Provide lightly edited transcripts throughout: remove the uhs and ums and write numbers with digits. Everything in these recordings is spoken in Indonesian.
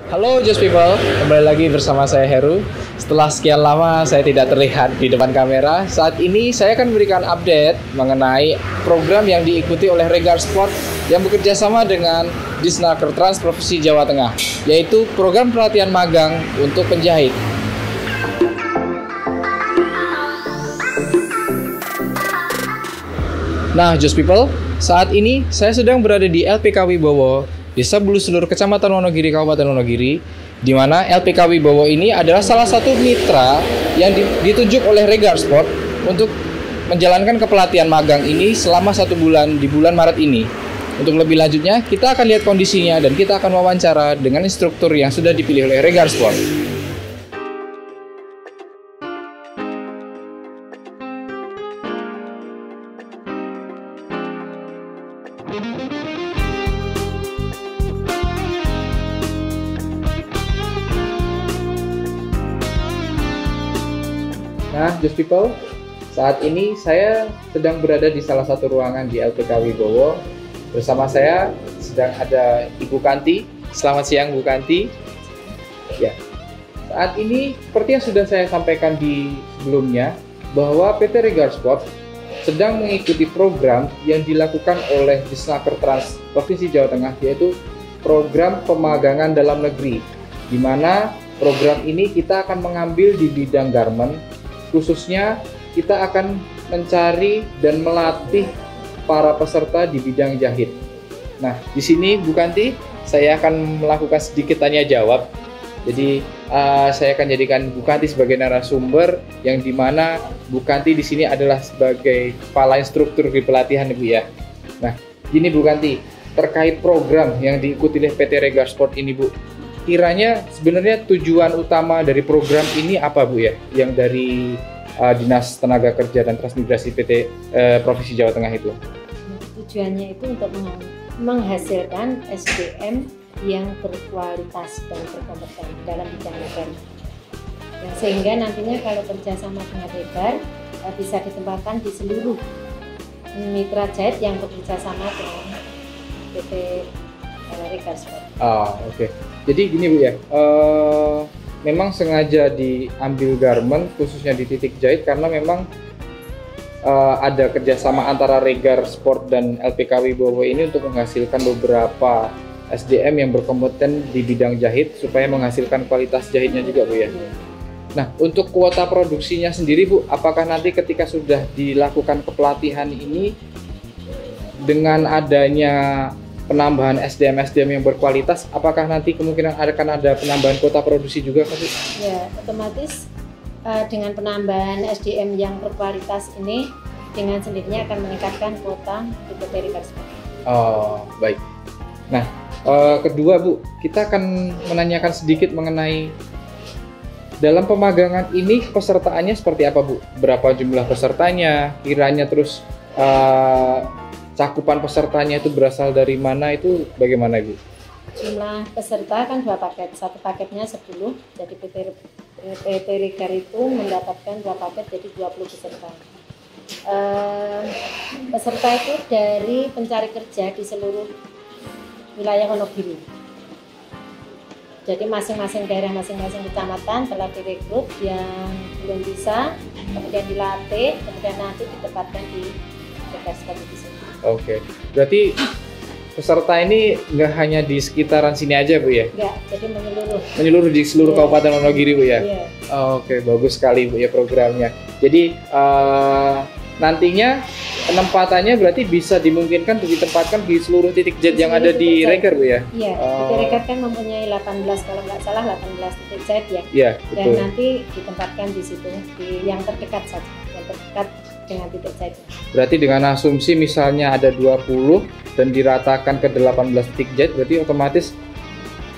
Halo Just People, kembali lagi bersama saya Heru. Setelah sekian lama saya tidak terlihat di depan kamera, saat ini saya akan memberikan update mengenai program yang diikuti oleh Regar Sport yang bekerja sama dengan Disnaker Trans Provinsi Jawa Tengah, yaitu program pelatihan magang untuk penjahit. Nah, Just People, saat ini saya sedang berada di LPK Wibowo, Desa Bulu Selur, Kecamatan Wonogiri, Kabupaten Wonogiri, di mana LPK Wibowo ini adalah salah satu mitra yang ditunjuk oleh Regar Sport untuk menjalankan kepelatihan magang ini selama 1 bulan di bulan Maret ini. Untuk lebih lanjutnya, kita akan lihat kondisinya dan kita akan wawancara dengan instruktur yang sudah dipilih oleh Regar Sport. Nah, Just People, saat ini saya sedang berada di salah satu ruangan di LPK Wibowo. Bersama saya sedang ada Ibu Kanti. Selamat siang, Bu Kanti. Ya, saat ini seperti yang sudah saya sampaikan di sebelumnya, bahwa PT Regar Sport sedang mengikuti program yang dilakukan oleh Disnaker Trans Provinsi Jawa Tengah, yaitu program pemagangan dalam negeri, di mana program ini kita akan mengambil di bidang garment. Khususnya kita akan mencari dan melatih para peserta di bidang jahit. Nah, di sini Bu Kanti, saya akan melakukan sedikit tanya jawab. Jadi saya akan jadikan Bu Kanti sebagai narasumber, yang dimana Bu Kanti di sini adalah sebagai kepala instruktur di pelatihan, Ibu ya. Nah, gini Bu Kanti, terkait program yang diikuti oleh PT Regar Sport ini, Bu, kiranya sebenarnya tujuan utama dari program ini apa, Bu ya? Yang dari Dinas Tenaga Kerja dan Transmigrasi PT Provinsi Jawa Tengah itu. Tujuannya itu untuk menghasilkan SDM yang berkualitas dan berkompeten dalam bidang magang. Sehingga nantinya kalau kerjasama dengan Regar bisa ditempatkan di seluruh mitra jahit yang bekerja sama dengan PT Regar Sport. Oke. Jadi gini Bu ya, memang sengaja diambil garment khususnya di titik jahit karena memang ada kerjasama antara Regar Sport dan LPK Wibowo ini untuk menghasilkan beberapa SDM yang berkompeten di bidang jahit supaya menghasilkan kualitas jahitnya juga, Bu ya. Nah, untuk kuota produksinya sendiri, Bu, apakah nanti ketika sudah dilakukan kepelatihan ini dengan adanya penambahan SDM yang berkualitas, apakah nanti kemungkinan akan ada penambahan kuota produksi juga, Pak? Ya, otomatis dengan penambahan SDM yang berkualitas ini dengan sendirinya akan meningkatkan kuota di PT Regar Sport. Oh, baik. Nah, kedua Bu, kita akan menanyakan sedikit mengenai dalam pemagangan ini pesertaannya seperti apa, Bu? Berapa jumlah pesertanya? Kiranya terus cakupan pesertanya itu berasal dari mana, itu bagaimana, Ibu? Jumlah peserta kan 2 paket, satu paketnya 10, jadi PT Regar itu mendapatkan 2 paket jadi 20 peserta. Peserta itu dari pencari kerja di seluruh wilayah Wonogiri. Jadi masing-masing daerah, masing-masing kecamatan telah direkrut yang belum bisa, kemudian dilatih, kemudian nanti ditempatkan di Regar Sport di sini. Oke, berarti peserta ini nggak hanya di sekitaran sini aja, Bu ya? Enggak, jadi menyeluruh. Menyeluruh di seluruh Kabupaten Wonogiri, Bu ya? Iya. Oke, bagus sekali, Bu ya programnya. Jadi nantinya penempatannya berarti bisa dimungkinkan untuk ditempatkan di seluruh titik jahit yang ada di Regar, Bu ya? Iya, PT Regar kan mempunyai 18, kalau nggak salah 18 titik jahit ya. Iya, Dan betul. nanti ditempatkan di situ, di yang terdekat saja, yang terdekat dengan titik jahit. Berarti dengan asumsi misalnya ada 20 dan diratakan ke 18 titik jahit, berarti otomatis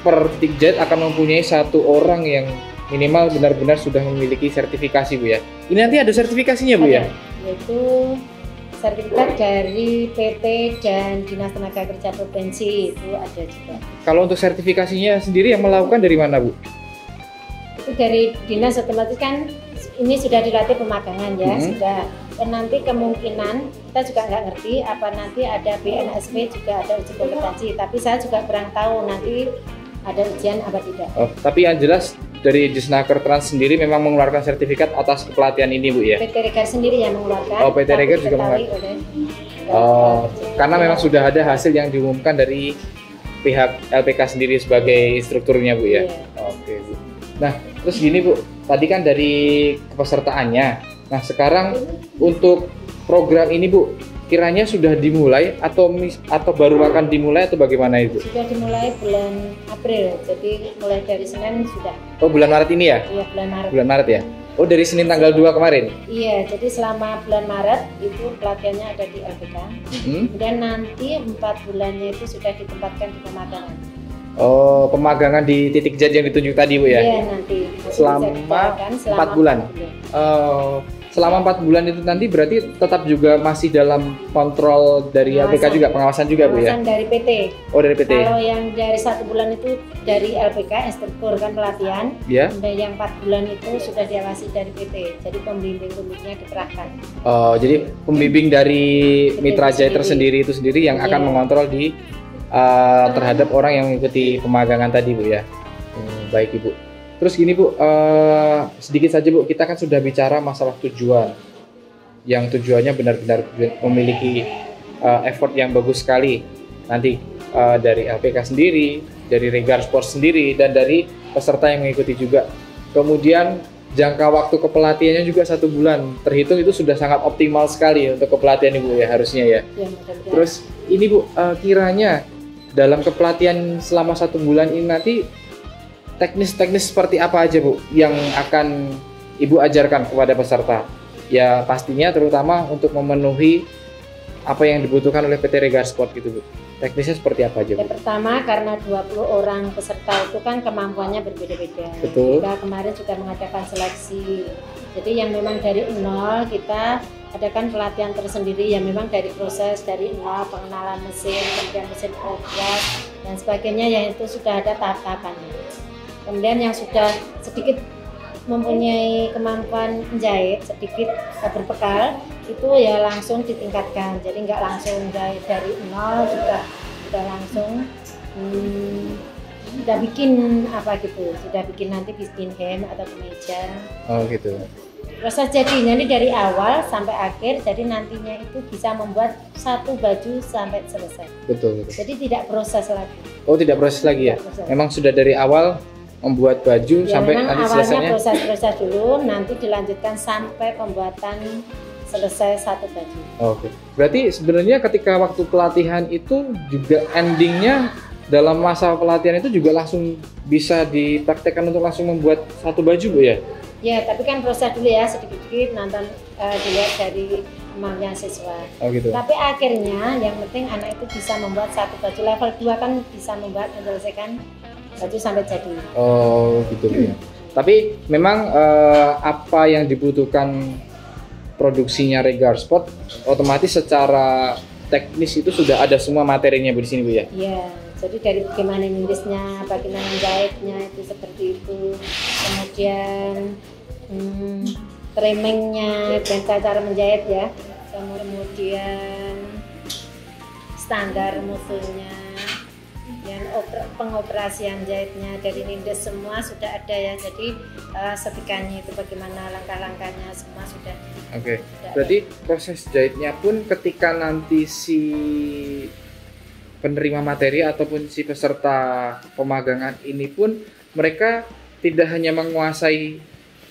per titik jahit akan mempunyai 1 orang yang minimal benar-benar sudah memiliki sertifikasi, Bu ya. Ini nanti ada sertifikasinya, Bu ya? Yaitu sertifikat dari PT dan Dinas Tenaga Kerja Provinsi itu ada juga. Kalau untuk sertifikasinya sendiri yang melakukan dari mana, Bu? Itu dari dinas, otomatis kan ini sudah dilatih pemagangan ya, sudah. Dan nanti kemungkinan kita juga nggak ngerti apa nanti ada BNSP juga ada uji kompetensi, tapi saya juga kurang tahu nanti ada ujian apa tidak. Oh, tapi yang jelas dari Disnaker Trans sendiri memang mengeluarkan sertifikat atas kepelatihan ini Bu ya? PT Regar sendiri yang mengeluarkan. Oh, PT Regar juga mengeluarkan. Oh, karena memang sudah ada hasil yang diumumkan dari pihak LPK sendiri sebagai instrukturnya Bu ya? Iya. Oke Bu. Nah, terus gini Bu, tadi kan dari kepesertaannya. Nah, sekarang untuk program ini Bu, kiranya sudah dimulai atau baru akan dimulai atau bagaimana itu? Sudah dimulai bulan April, jadi mulai dari Senin sudah. Oh, bulan Maret ini ya? Iya, bulan Maret. Bulan Maret ya? Oh, dari Senin tanggal 2 kemarin? Iya, jadi selama bulan Maret itu pelatihannya ada di LPK. Dan nanti 4 bulannya itu sudah ditempatkan di pemagangan. Oh, pemagangan di titik Z yang ditunjuk tadi Bu ya? Iya, nanti. Selama 4 bulan? Selama 4 bulan itu nanti berarti tetap juga masih dalam kontrol dari LPK juga, pengawasan juga Bu ya? Pengawasan dari PT. Oh, dari PT. Kalau yang dari 1 bulan itu dari LPK, instruktur kan pelatihan. Ya. Dan yang 4 bulan itu sudah diawasi dari PT. Jadi pembimbing-pembimbingnya dikerahkan. Oh, jadi pembimbing dari Mitra Jaya tersendiri itu sendiri yang akan mengontrol di terhadap orang yang mengikuti pemagangan tadi Bu ya? Baik Ibu. Terus gini Bu, sedikit saja Bu, kita kan sudah bicara masalah tujuan, yang tujuannya benar-benar memiliki effort yang bagus sekali nanti dari LPK sendiri, dari Regar Sport sendiri, dan dari peserta yang mengikuti juga. Kemudian jangka waktu kepelatihannya juga 1 bulan, terhitung itu sudah sangat optimal sekali untuk kepelatihan Ibu ya harusnya ya. Terus ini Bu, kiranya dalam kepelatihan selama 1 bulan ini nanti teknis-teknis seperti apa aja Bu yang akan Ibu ajarkan kepada peserta? Ya pastinya terutama untuk memenuhi apa yang dibutuhkan oleh PT Regar Sport gitu Bu. Teknisnya seperti apa aja Bu? Yang pertama karena 20 orang peserta itu kan kemampuannya berbeda-beda. Betul. Kita kemarin juga mengadakan seleksi. Jadi yang memang dari nol kita adakan pelatihan tersendiri yang memang dari proses dari nol, pengenalan mesin, kemudian mesin obras dan sebagainya yang itu sudah ada tahap-tahapannya. Kemudian yang sudah sedikit mempunyai kemampuan menjahit, sedikit berbekal, itu ya langsung ditingkatkan. Jadi nggak langsung jahit dari nol, sudah langsung sudah bikin apa gitu, sudah bikin nanti bikin hem atau kemeja. Oh gitu. Proses jadinya ini dari awal sampai akhir, jadi nantinya itu bisa membuat 1 baju sampai selesai. Betul. Jadi tidak proses lagi. Oh, tidak proses lagi ya? Proses. Memang sudah dari awal membuat baju ya, sampai awalnya nanti selesainya proses dulu, nanti dilanjutkan sampai pembuatan selesai 1 baju. Oke. Berarti sebenarnya ketika waktu pelatihan itu juga endingnya dalam masa pelatihan itu juga langsung bisa dipraktekkan untuk langsung membuat 1 baju Bu ya? Ya, tapi kan proses dulu ya sedikit-sedikit nonton dilihat dari kemampuan siswa. Oh gitu. Tapi akhirnya yang penting anak itu bisa membuat 1 baju. Level 2 kan bisa menyelesaikan baju sampai jadi. Oh gitu ya. Tapi memang apa yang dibutuhkan produksinya Regar Sport otomatis secara teknis itu sudah ada semua materinya di sini Bu ya? Iya. Jadi dari bagaimana nulisnya, bagaimana jahitnya itu seperti itu. Kemudian trimmingnya dan cara menjahit ya. Kemudian standar musuhnya. Dan pengoperasian jahitnya dari nindes semua sudah ada ya, jadi setikanya itu bagaimana langkah-langkahnya semua sudah. Oke. Berarti proses jahitnya pun ketika nanti si penerima materi ataupun si peserta pemagangan ini pun mereka tidak hanya menguasai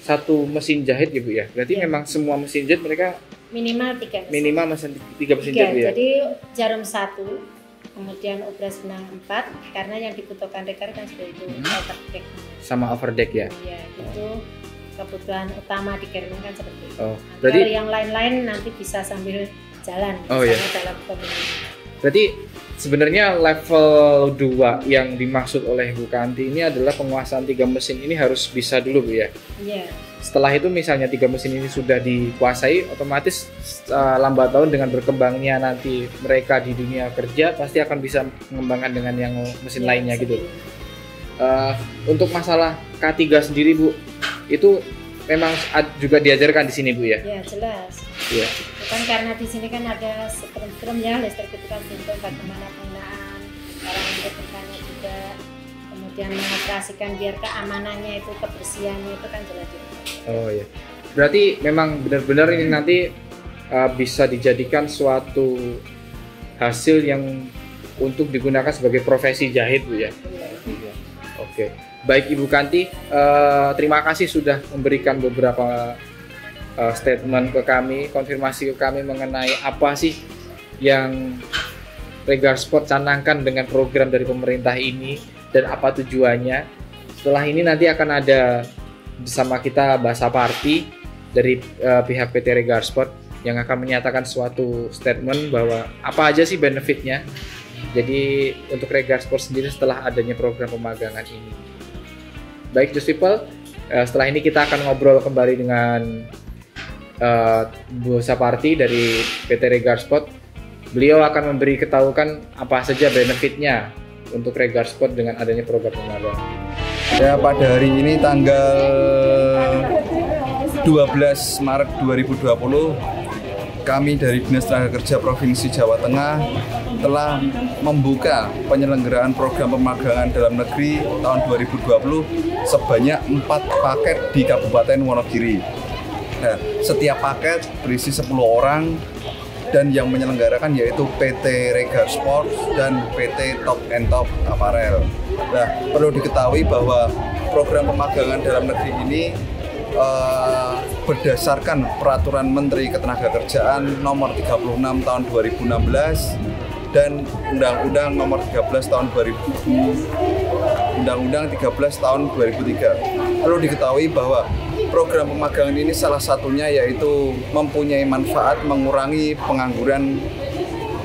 1 mesin jahit ya Bu ya. Berarti memang semua mesin jahit mereka minimal 3 mesin. Minimal 3 mesin jahit ya. Jadi jarum 1. Kemudian obras benang 4 karena yang dibutuhkan Regar kan sudah itu overdeck sama overdeck ya. Iya, itu kebutuhan utama di Garmin kan seperti itu. Oh, berarti yang lain-lain nanti bisa sambil jalan dalam pemilihan. Berarti sebenarnya level 2 yang dimaksud oleh Bu Kanti ini adalah penguasaan 3 mesin ini harus bisa dulu Bu ya. Iya. Setelah itu misalnya 3 mesin ini sudah dikuasai, otomatis lambat laun dengan berkembangnya nanti mereka di dunia kerja pasti akan bisa mengembangkan dengan yang mesin lainnya gitu. Untuk masalah K3 sendiri Bu, itu memang juga diajarkan di sini Bu ya? Ya jelas. Iya. Bukan karena di sini kan ada strum ya, listrik itu kan untuk bagaimana penggunaan barang elektronikanya juga. kemudian mengoperasikan biar keamanannya itu, kebersihannya itu kan jelas. Oh ya, berarti memang benar-benar ini nanti bisa dijadikan suatu hasil yang untuk digunakan sebagai profesi jahit, Bu ya. Oke, baik Ibu Kanti, terima kasih sudah memberikan beberapa statement ke kami, konfirmasi ke kami mengenai apa sih yang Regarsport canangkan dengan program dari pemerintah ini dan apa tujuannya. Setelah ini nanti akan ada bersama kita Mbak Saparti dari pihak PT Regarsport yang akan menyatakan suatu statement bahwa apa aja sih benefitnya. Jadi untuk Regarsport sendiri setelah adanya program pemagangan ini. Baik just people, setelah ini kita akan ngobrol kembali dengan Bu Saparti dari PT Regarsport. Beliau akan ketahukan apa saja benefitnya untuk Regarsport dengan adanya program pemagangan. Ya, pada hari ini tanggal 12 Maret 2020 kami dari Dinas Tenaga Kerja Provinsi Jawa Tengah telah membuka penyelenggaraan program pemagangan dalam negeri tahun 2020 sebanyak 4 paket di Kabupaten Wonogiri. Nah, setiap paket berisi 10 orang dan yang menyelenggarakan yaitu PT Regarsport dan PT Top & Top Apparel. Nah, perlu diketahui bahwa program pemagangan dalam negeri ini berdasarkan Peraturan Menteri Ketenagakerjaan Nomor 36 Tahun 2016 dan Undang-Undang Nomor 13 Tahun 2003. Perlu diketahui bahwa program pemagangan ini salah satunya yaitu mempunyai manfaat mengurangi pengangguran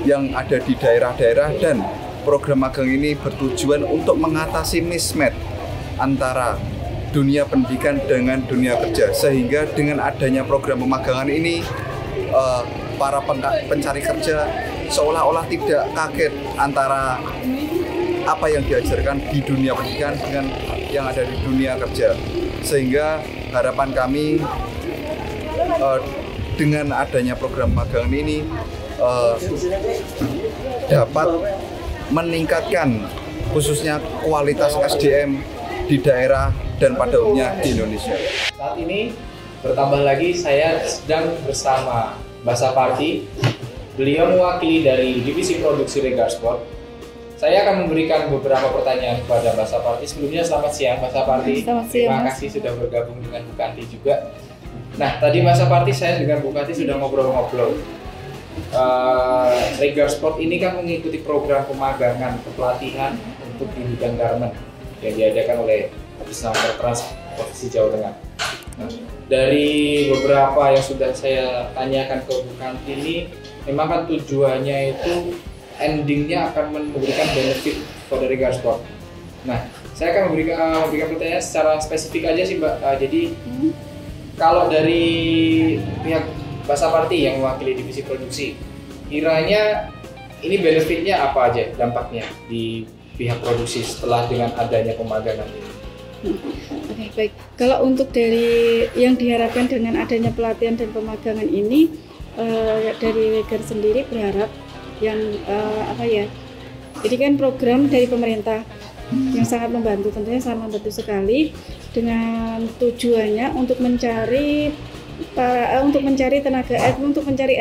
yang ada di daerah-daerah, dan program magang ini bertujuan untuk mengatasi mismatch antara dunia pendidikan dengan dunia kerja, sehingga dengan adanya program pemagangan ini para pencari kerja seolah-olah tidak kaget antara apa yang diajarkan di dunia pendidikan dengan yang ada di dunia kerja, sehingga harapan kami dengan adanya program magang ini dapat meningkatkan khususnya kualitas SDM di daerah dan pada umumnya di Indonesia. Saat ini bertambah lagi saya sedang bersama Mbak Saparti. Beliau mewakili dari Divisi Produksi Regarsport. Saya akan memberikan beberapa pertanyaan kepada Mbak Saparti. Sebelumnya selamat siang Mbak Saparti. Selamat siang, Terima Mas. kasih sudah bergabung dengan Bu Kanti juga. Nah, tadi Mbak Saparti saya dengan Bu Kanti sudah ngobrol-ngobrol. Regarsport ini kan mengikuti program pemagangan pelatihan untuk di bidang garment yang diadakan oleh Dinas Transportasi Jawa Tengah. Nah, dari beberapa yang sudah saya tanyakan ke Bu Kanti ini, memang kan tujuannya itu endingnya akan memberikan benefit pada Regarsport. Nah, saya akan memberikan pertanyaan secara spesifik aja sih Mbak. Jadi kalau dari pihak Mbak Saparti yang mewakili divisi produksi, kiranya ini benefitnya apa aja, dampaknya di pihak produksi setelah dengan adanya pemagangan ini? Oke, baik. Kalau untuk dari yang diharapkan dengan adanya pelatihan dan pemagangan ini, dari Regar sendiri berharap yang ini kan program dari pemerintah yang sangat membantu, tentunya sangat membantu sekali, dengan tujuannya untuk mencari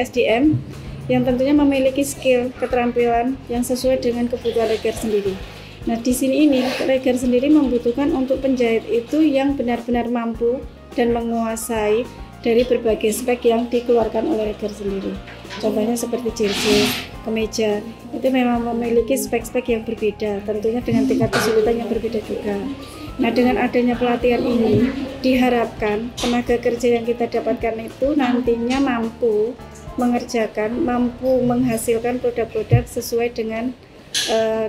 SDM yang tentunya memiliki skill, keterampilan yang sesuai dengan kebutuhan Regar sendiri. Nah, di sini ini Regar sendiri membutuhkan untuk penjahit itu yang benar-benar mampu dan menguasai dari berbagai spek yang dikeluarkan oleh Regar sendiri. Contohnya seperti jersey, kemeja, itu memang memiliki spek-spek yang berbeda, tentunya dengan tingkat kesulitan yang berbeda juga. Nah, dengan adanya pelatihan ini, diharapkan tenaga kerja yang kita dapatkan itu nantinya mampu mengerjakan, mampu menghasilkan produk-produk sesuai dengan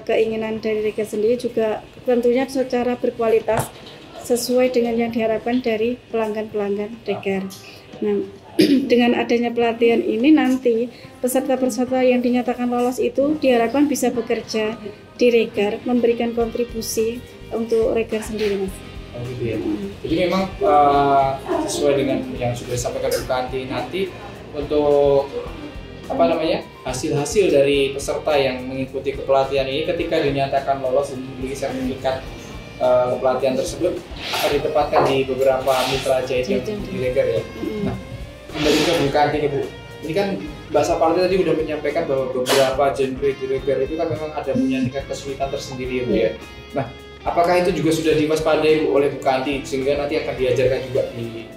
keinginan dari Regar sendiri, juga tentunya secara berkualitas sesuai dengan yang diharapkan dari pelanggan-pelanggan Regar. Nah, dengan adanya pelatihan ini nanti peserta-peserta yang dinyatakan lolos itu diharapkan bisa bekerja di Regar, memberikan kontribusi untuk Regar sendiri, Mas. Oh, gitu ya. Jadi memang sesuai dengan yang sudah disampaikan Bu Kanti, nanti untuk hasil-hasil dari peserta yang mengikuti kepelatihan ini ketika dinyatakan lolos dan memiliki sertifikat pelatihan tersebut akan ditempatkan di beberapa mitra jahit yang di Regar ya. Nah, kembali ke Bu Kanti nih Bu, ini kan bahasa partai tadi udah menyampaikan bahwa beberapa genre di Regar itu kan memang ada punya tingkat kesulitan tersendiri ya Bu ya. Nah, apakah itu juga sudah diwaspadai Bu oleh Bu Kanti sehingga nanti akan diajarkan juga di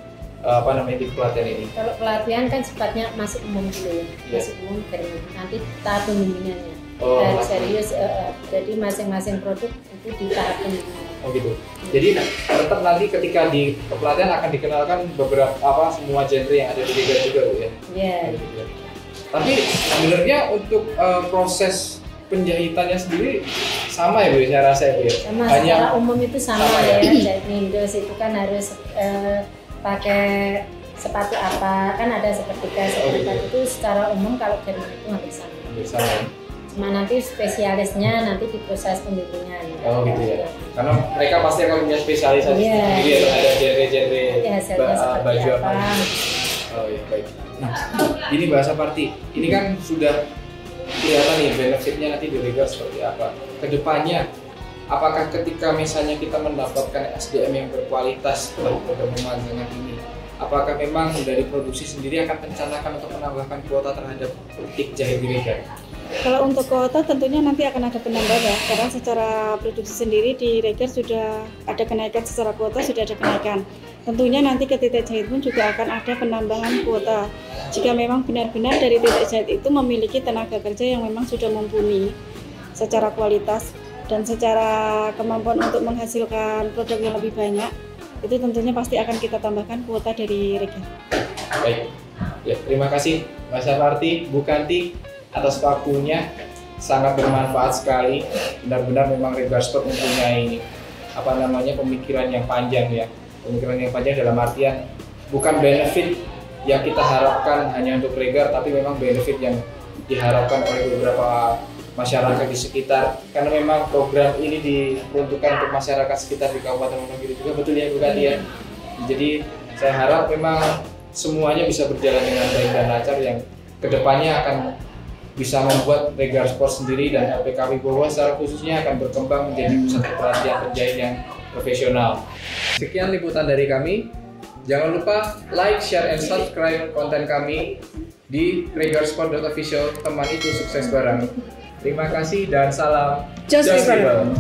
di pelatihan ini? Kalau pelatihan kan sifatnya masih umum dulu ya, masih umum dan nanti tahap pembimbingannya. Dan serius, jadi masing-masing produk itu di tahap pembimbingan. Oh gitu. Jadi tetap nanti ketika di pelatihan akan dikenalkan beberapa semua genre yang ada di Regar juga Bu ya. Iya. Tapi sebenarnya untuk proses penjahitannya sendiri sama ya Bu, saya rasa ya Bu ya. Sama, secara umum itu sama ya. Jahit Mindos itu kan harus pakai sepatu apa, kan ada sepertiga itu secara umum kalau German itu hampir sama. Hampir sama. Cuma nanti spesialisnya nanti di proses pembimbingan. Oh gitu ya. Karena mereka pasti akan punya spesialisasi sendiri ya, ada genre-genre baju apa. Oh iya baik. Nah, ini bahasa party. Ini kan sudah kelihatan nih benefitnya nanti di Regar seperti apa. Kedepannya, apakah ketika misalnya kita mendapatkan SDM yang berkualitas dalam program pemagangan ini, apakah memang dari produksi sendiri akan merencanakan untuk menambahkan kuota terhadap butik jahit di Regar? Kalau untuk kuota tentunya nanti akan ada penambahan karena secara produksi sendiri di Regar sudah ada kenaikan, secara kuota sudah ada kenaikan. Tentunya nanti ke titik jahit pun juga akan ada penambahan kuota. Jika memang benar-benar dari titik jahit itu memiliki tenaga kerja yang memang sudah mumpuni secara kualitas dan secara kemampuan untuk menghasilkan produk yang lebih banyak, itu tentunya pasti akan kita tambahkan kuota dari Regar. Baik, ya, terima kasih Mas Saparti, Bu Kanti atas waktunya, sangat bermanfaat sekali. Benar-benar memang Regar Sport mempunyai pemikiran yang panjang ya. Pemikiran yang panjang dalam artian bukan benefit yang kita harapkan hanya untuk Regar, tapi memang benefit yang diharapkan oleh beberapa masyarakat di sekitar, karena memang program ini diperuntukkan untuk masyarakat sekitar di Kabupaten Wonogiri juga, betul ya Bu Kanti ya. Jadi saya harap memang semuanya bisa berjalan dengan baik dan lancar, yang kedepannya akan bisa membuat Regar Sport sendiri dan LPK Wibowo secara khususnya akan berkembang menjadi pusat pelatihan penjahit yang profesional. Sekian liputan dari kami. Jangan lupa like, share, and subscribe konten kami di regarsport.official. Teman itu sukses bareng. Terima kasih dan salam Just People.